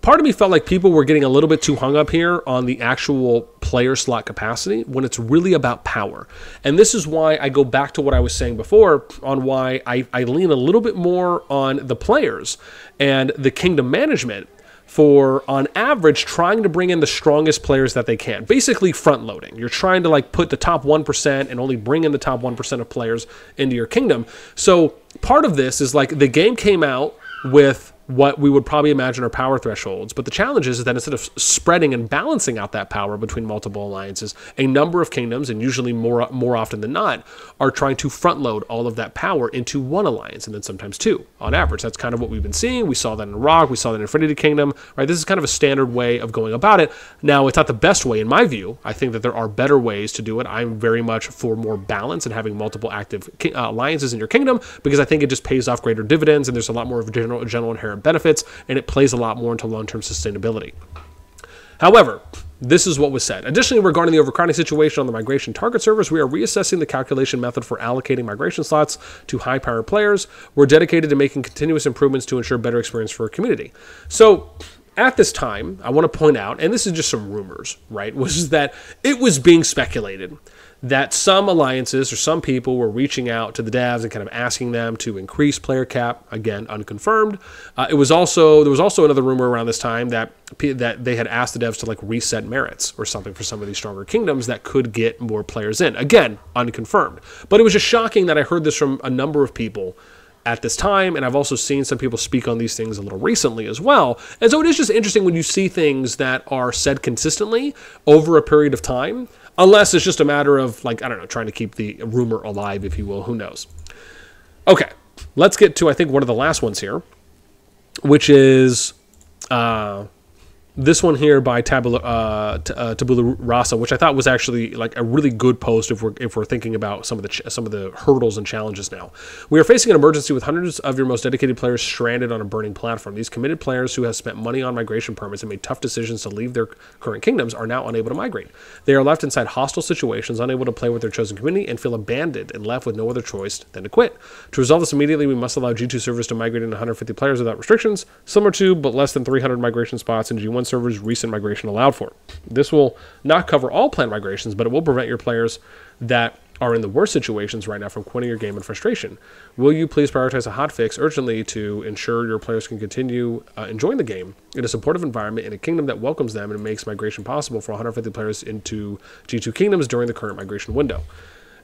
part of me felt like people were getting a little bit too hung up here on the actual player slot capacity when it's really about power. And this is why I go back to what I was saying before on why I lean a little bit more on the players and the kingdom management for, on average, trying to bring in the strongest players that they can. Basically front loading. You're trying to like put the top 1% and only bring in the top 1% of players into your kingdom. So part of this is like the game came out with what we would probably imagine are power thresholds. But the challenge is that instead of spreading and balancing out that power between multiple alliances, a number of kingdoms, and usually more often than not, are trying to front load all of that power into one alliance, and then sometimes 2 on average. That's kind of what we've been seeing. We saw that in Iraq, we saw that in Infinity Kingdom, right? This is kind of a standard way of going about it. Now, it's not the best way in my view. I think that there are better ways to do it. I'm very much for more balance and having multiple active alliances in your kingdom, because I think it just pays off greater dividends, and there's a lot more of general inherent benefits, and it plays a lot more into long-term sustainability. However, this is what was said. Additionally, regarding the overcrowding situation on the migration target servers, we are reassessing the calculation method for allocating migration slots to high-powered players. We're dedicated to making continuous improvements to ensure better experience for our community. So at this time, I want to point out, and this is just some rumors, right, was that it was being speculated that some alliances or some people were reaching out to the devs and kind of asking them to increase player cap, again, unconfirmed. There was also another rumor around this time that they had asked the devs to like reset merits or something for some of these stronger kingdoms that could get more players in. Again, unconfirmed. But it was just shocking that I heard this from a number of people at this time, and I've also seen some people speak on these things a little recently as well. And so it is just interesting when you see things that are said consistently over a period of time, unless it's just a matter of, like, I don't know, trying to keep the rumor alive, if you will. Who knows? Okay, let's get to, I think, one of the last ones here, which is this one here by Tabula Rasa, which I thought was actually like a really good post if we're thinking about some of the hurdles and challenges now. We are facing an emergency with hundreds of your most dedicated players stranded on a burning platform. These committed players who have spent money on migration permits and made tough decisions to leave their current kingdoms are now unable to migrate. They are left inside hostile situations, unable to play with their chosen community, and feel abandoned and left with no other choice than to quit. To resolve this immediately, we must allow G2 servers to migrate in 150 players without restrictions, similar to but less than 300 migration spots in G1 2021 servers recent migration allowed for. This will not cover all planned migrations, but it will prevent your players that are in the worst situations right now from quitting your game in frustration. Will you please prioritize a hotfix urgently to ensure your players can continue enjoying the game in a supportive environment in a kingdom that welcomes them and makes migration possible for 150 players into G2 kingdoms during the current migration window?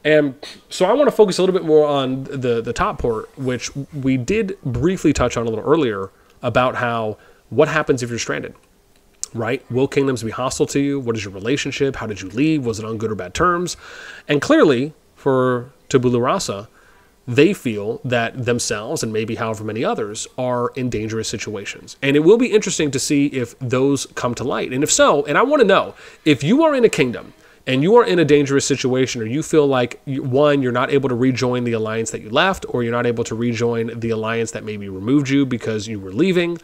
And so I want to focus a little bit more on the top part, which we did briefly touch on a little earlier about how what happens if you're stranded, right? Will kingdoms be hostile to you? What is your relationship? How did you leave? Was it on good or bad terms? And clearly, for Tabula Rasa, they feel that themselves and maybe however many others are in dangerous situations. And it will be interesting to see if those come to light. And if so, and I want to know, if you are in a kingdom and you are in a dangerous situation, or you feel like, one, you're not able to rejoin the alliance that you left, or you're not able to rejoin the alliance that maybe removed you because you were leaving,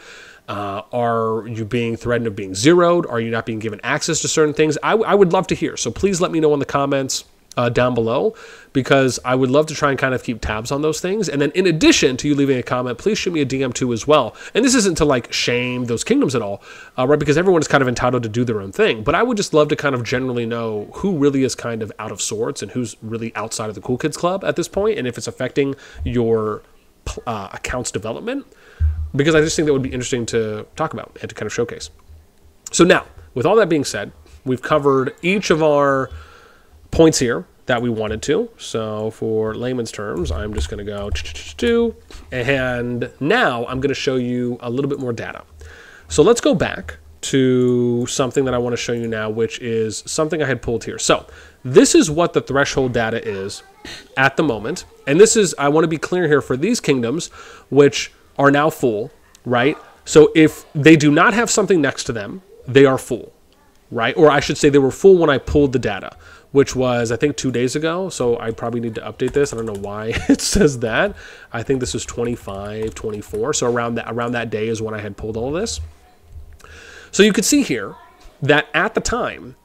are you being threatened of being zeroed? Are you not being given access to certain things? I would love to hear. So please let me know in the comments down below, because I would love to try and kind of keep tabs on those things. And then in addition to you leaving a comment, please shoot me a DM too as well. And this isn't to like shame those kingdoms at all, right? Because everyone is kind of entitled to do their own thing. But I would just love to kind of generally know who really is kind of out of sorts and who's really outside of the Cool Kids Club at this point, and if it's affecting your account's development, because I just think that would be interesting to talk about and to kind of showcase. So now, with all that being said, we've covered each of our points here that we wanted to. So for layman's terms, I'm just going to go and now I'm going to show you a little bit more data. So let's go back to something that I want to show you now, which is something I had pulled here. So this is what the threshold data is at the moment. And this is, I want to be clear here, for these kingdoms, which are now full, right? So if they do not have something next to them, they are full, right? Or I should say they were full when I pulled the data, which was, I think, 2 days ago. So I probably need to update this. I don't know why it says that. I think this was 25, 24. So around that day is when I had pulled all of this. So you could see here that at the time,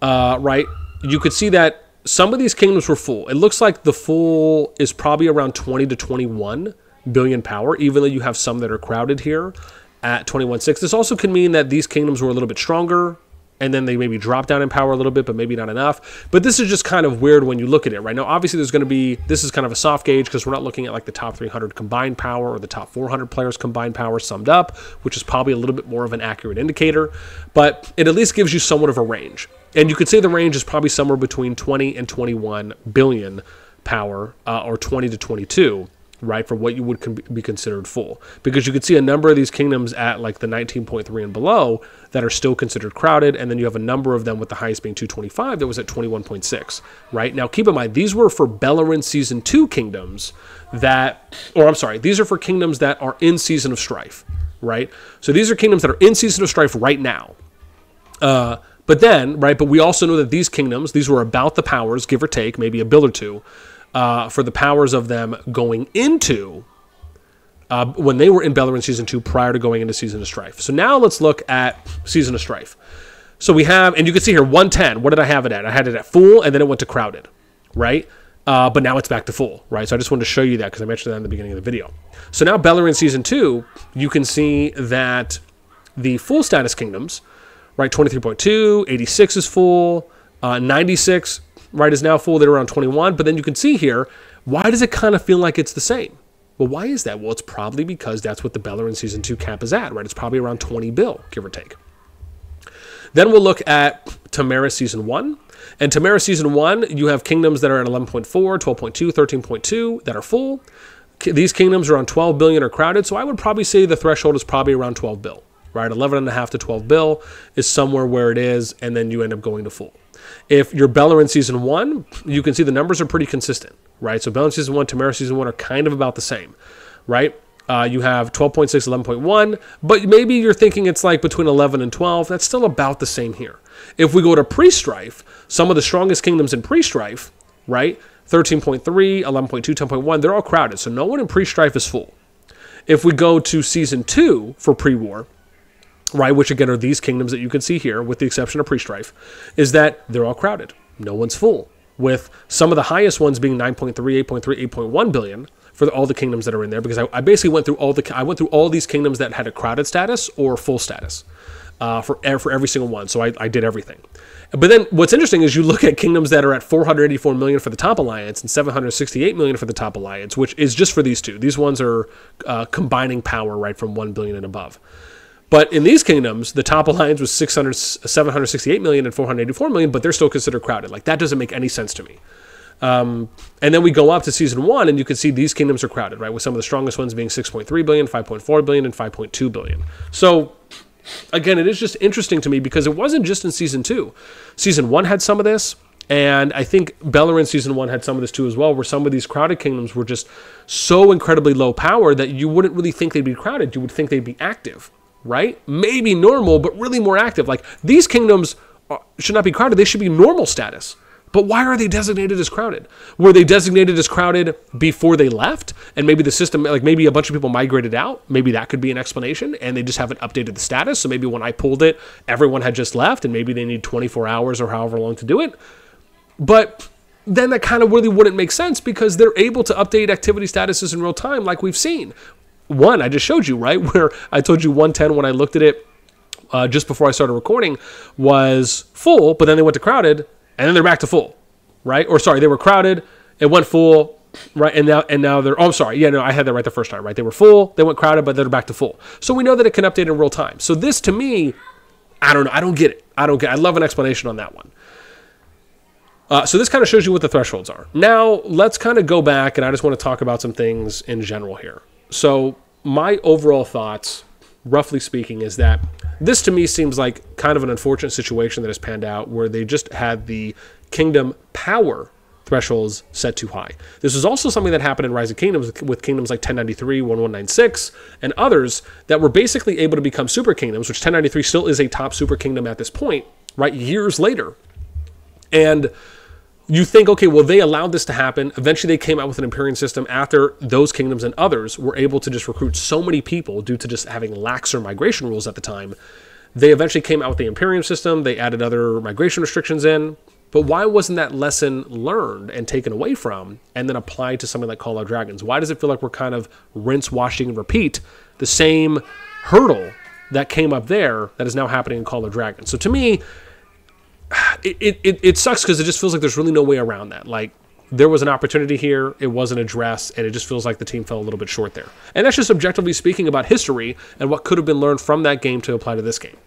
right, you could see that some of these kingdoms were full. It looks like the full is probably around 20 to 21 billion power, even though you have some that are crowded here at 21.6. This also could mean that these kingdoms were a little bit stronger, and then they maybe drop down in power a little bit, but maybe not enough. But this is just kind of weird when you look at it, right? Now, obviously, there's going to be, this is kind of a soft gauge because we're not looking at like the top 300 combined power or the top 400 players combined power summed up, which is probably a little bit more of an accurate indicator. But it at least gives you somewhat of a range. And you could say the range is probably somewhere between 20 and 21 billion power, or 20 to 22. Right, for what you would be considered full. Because you could see a number of these kingdoms at like the 19.3 and below that are still considered crowded, and then you have a number of them with the highest being 225 that was at 21.6, right? Now, keep in mind, these were for Beleren Season 2 kingdoms that, or I'm sorry, these are for kingdoms that are in Season of Strife, right? So these are kingdoms that are in Season of Strife right now. But then, right, but we also know that these kingdoms, these were about the powers, give or take, maybe a bill or two, for the powers of them going into when they were in Beleren Season 2 prior to going into Season of Strife. So now let's look at Season of Strife. So we have, and you can see here, 110. What did I have it at? I had it at full, and then it went to crowded, right? But now it's back to full, right? So I just wanted to show you that because I mentioned that in the beginning of the video. So now Beleren Season 2, you can see that the full status kingdoms, right, 23.2, 86 is full, 96, right, is now full. They're around 21. But then you can see here, why does it kind of feel like it's the same? Well, why is that? Well, it's probably because that's what the Beleren Season 2 cap is at, right? It's probably around 20 bill, give or take. Then we'll look at Tamara Season 1. And Tamara Season 1, you have kingdoms that are at 11.4, 12.2, 13.2 that are full. These kingdoms are on 12 billion or crowded. So I would probably say the threshold is probably around 12 bill, right? 11.5 to 12 bill is somewhere where it is, and then you end up going to full. If you're Beleren Season 1, you can see the numbers are pretty consistent, right? So Beleren Season 1, Tamara Season 1 are kind of about the same, right? You have 12.6, 11.1, but maybe you're thinking it's like between 11 and 12. That's still about the same here. If we go to pre-strife, some of the strongest kingdoms in pre-strife, right? 13.3, 11.2, 10.1, they're all crowded. So no one in pre-strife is full. If we go to Season 2 for pre-war, right, which again are these kingdoms that you can see here, with the exception of pre-strife, is that they're all crowded. No one's full, with some of the highest ones being 9.3, 8.3, 8.1 billion for all the kingdoms that are in there, because I basically went through all these kingdoms that had a crowded status or full status. for every single one. So I did everything. But then what's interesting is you look at kingdoms that are at 484 million for the top alliance and 768 million for the top alliance, which is just for these two. These ones are combining power, right, from 1 billion and above. But in these kingdoms, the top alliance was 768 million and 484 million, but they're still considered crowded. Like, that doesn't make any sense to me. And then we go up to season 1, and you can see these kingdoms are crowded, right, with some of the strongest ones being 6.3 billion, 5.4 billion, and 5.2 billion. So again, it is just interesting to me because it wasn't just in season 2. Season 1 had some of this, and I think Beleriand season 1 had some of this too as well, where some of these crowded kingdoms were just so incredibly low power that you wouldn't really think they'd be crowded. You would think they'd be active, right? Maybe normal, but really more active. Like, these kingdoms should not be crowded. They should be normal status. But why are they designated as crowded? Were they designated as crowded before they left? And maybe the system, like maybe a bunch of people migrated out. Maybe that could be an explanation. And they just haven't updated the status. So maybe when I pulled it, everyone had just left. And maybe they need 24 hours or however long to do it. But then that kind of really wouldn't make sense because they're able to update activity statuses in real time like we've seen. One, I just showed you, right? Where I told you 110 when I looked at it just before I started recording was full. But then they went to crowded. And then they're back to full, right? Or sorry, they were crowded, it went full, right? And now they're, oh, I'm sorry. Yeah, no, I had that right the first time, right? They were full, they went crowded, but they're back to full. So we know that it can update in real time. So this, to me, I don't know. I don't get it. I love an explanation on that one. So this kind of shows you what the thresholds are. Now, let's kind of go back, and I just want to talk about some things in general here. So my overall thoughts, roughly speaking, is that this to me seems like kind of an unfortunate situation that has panned out where they just had the kingdom power thresholds set too high. This is also something that happened in Rise of Kingdoms with kingdoms like 1093, 1196, and others that were basically able to become super kingdoms, which 1093 still is a top super kingdom at this point, right, years later. And you think, okay, well, they allowed this to happen. Eventually, they came out with an Imperium system after those kingdoms and others were able to just recruit so many people due to just having laxer migration rules at the time. They eventually came out with the Imperium system. They added other migration restrictions in. But why wasn't that lesson learned and taken away from and then applied to something like Call of Dragons? Why does it feel like we're kind of rinse, washing, and repeat the same hurdle that came up there that is now happening in Call of Dragons? So to me, it sucks because it just feels like there's really no way around that. Like, there was an opportunity here, it wasn't addressed, and it just feels like the team fell a little bit short there. And that's just objectively speaking about history and what could have been learned from that game to apply to this game.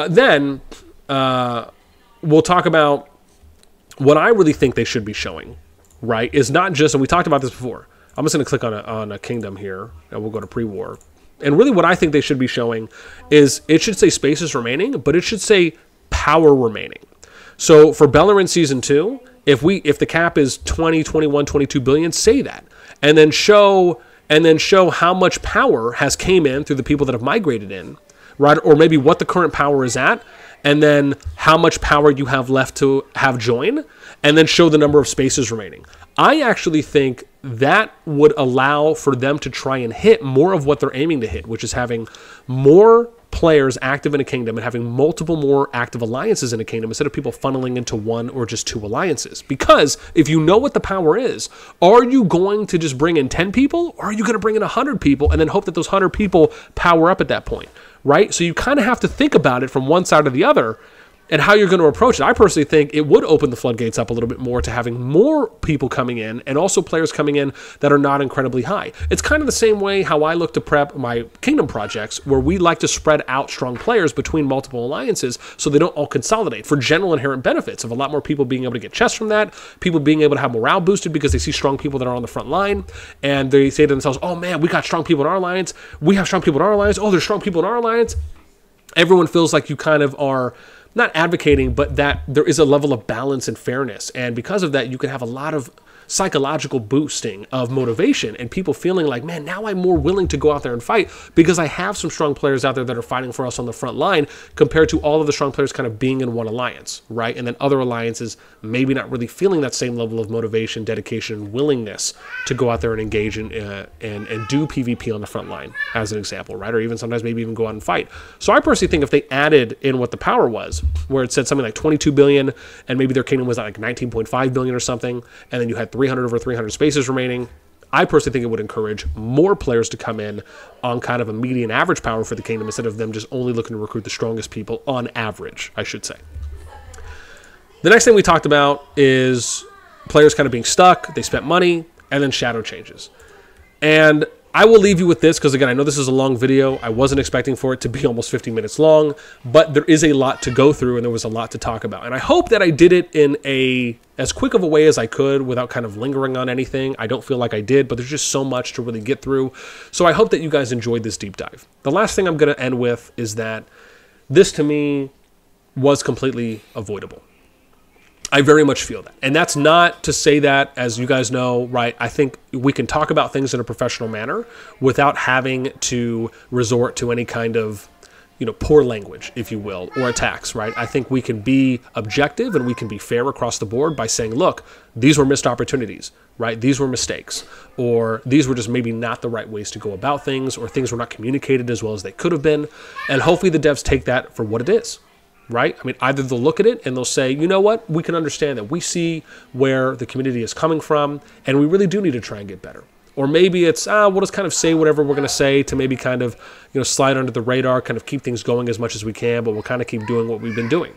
Then we'll talk about what I really think they should be showing, right? Is not just, and we talked about this before. I'm just going to click on a kingdom here, and we'll go to pre-war. And really what I think they should be showing is it should say spaces remaining, but it should say power remaining. So for Beleriand Season 2, if the cap is 20, 21, 22 billion, say that. And then show how much power has came in through the people that have migrated in, right? Or maybe what the current power is at, and then how much power you have left to have join, and then show the number of spaces remaining. I actually think that would allow for them to try and hit more of what they're aiming to hit, which is having more players active in a kingdom and having multiple more active alliances in a kingdom instead of people funneling into one or just two alliances. Because if you know what the power is, are you going to just bring in 10 people or are you going to bring in 100 people and then hope that those 100 people power up at that point, right? So you kind of have to think about it from one side or the other and how you're going to approach it. I personally think it would open the floodgates up a little bit more to having more people coming in and also players coming in that are not incredibly high. It's kind of the same way how I look to prep my kingdom projects, where we like to spread out strong players between multiple alliances so they don't all consolidate for general inherent benefits of a lot more people being able to get chests from that, people being able to have morale boosted because they see strong people that are on the front line, and they say to themselves, oh man, we got strong people in our alliance, we have strong people in our alliance, oh, there's strong people in our alliance. Everyone feels like you kind of are not advocating, but that there is a level of balance and fairness. And because of that, you can have a lot of psychological boosting of motivation and people feeling like, man, now I'm more willing to go out there and fight because I have some strong players out there that are fighting for us on the front line compared to all of the strong players kind of being in one alliance, right? And then other alliances maybe not really feeling that same level of motivation, dedication, and willingness to go out there and engage and do PvP on the front line, as an example, right? Or even sometimes maybe even go out and fight. So I personally think if they added in what the power was, where it said something like 22 billion and maybe their kingdom was at like 19.5 billion or something, and then you had 300 over 300 spaces remaining, I personally think it would encourage more players to come in on kind of a median average power for the kingdom instead of them just only looking to recruit the strongest people on average, I should say. The next thing we talked about is players kind of being stuck, they spent money, and then shadow changes. And I will leave you with this because, again, I know this is a long video. I wasn't expecting for it to be almost 50 minutes long, but there is a lot to go through and there was a lot to talk about. And I hope that I did it in as quick of a way as I could without kind of lingering on anything. I don't feel like I did, but there's just so much to really get through. So I hope that you guys enjoyed this deep dive. The last thing I'm going to end with is that this, to me, was completely avoidable. I very much feel that. And that's not to say that, as you guys know, right, I think we can talk about things in a professional manner without having to resort to any kind of, poor language, if you will, or attacks, right? I think we can be objective and we can be fair across the board by saying, look, these were missed opportunities, right? These were mistakes, or these were just maybe not the right ways to go about things, or things were not communicated as well as they could have been. And hopefully the devs take that for what it is. Right? I mean, either they'll look at it and they'll say, you know what, we can understand that. We see where the community is coming from, and we really do need to try and get better. Or maybe it's, we'll just kind of say whatever we're going to say to maybe kind of, slide under the radar, kind of keep things going as much as we can, but we'll kind of keep doing what we've been doing.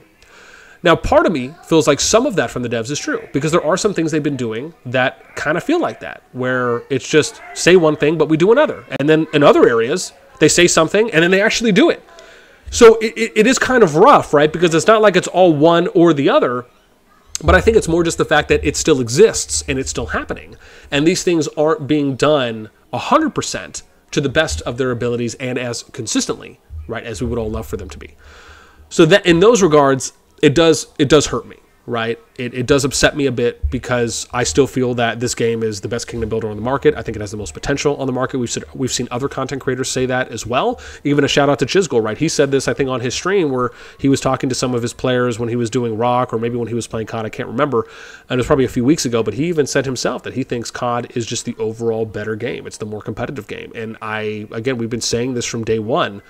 Now, part of me feels like some of that from the devs is true, because there are some things they've been doing that kind of feel like that, where it's just say one thing, but we do another. And then in other areas, they say something, and then they actually do it. So it is kind of rough, right? Because it's not like it's all one or the other, but I think it's more just the fact that it still exists and it's still happening. And these things aren't being done 100% to the best of their abilities and as consistently, right, as we would all love for them to be. So that in those regards, it does hurt me, right? It does upset me a bit because I still feel that this game is the best kingdom builder on the market. I think it has the most potential on the market. We've seen other content creators say that as well. Even a shout out to Chisgol, right? He said this, I think, on his stream where he was talking to some of his players when he was doing Rock or maybe when he was playing CoD. I can't remember. And it was probably a few weeks ago, but he even said himself that he thinks CoD is just the overall better game. It's the more competitive game. And again, we've been saying this from day one.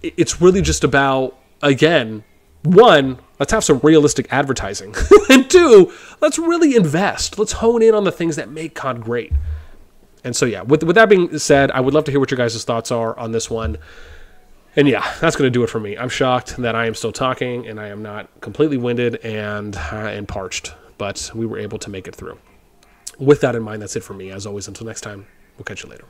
It's really just about, again, one, let's have some realistic advertising. And two, let's really invest. Let's hone in on the things that make COD great. And so, yeah, with that being said, I would love to hear what your guys' thoughts are on this one. And yeah, that's going to do it for me. I'm shocked that I am still talking and I am not completely winded and parched, but we were able to make it through. With that in mind, that's it for me. As always, until next time, we'll catch you later.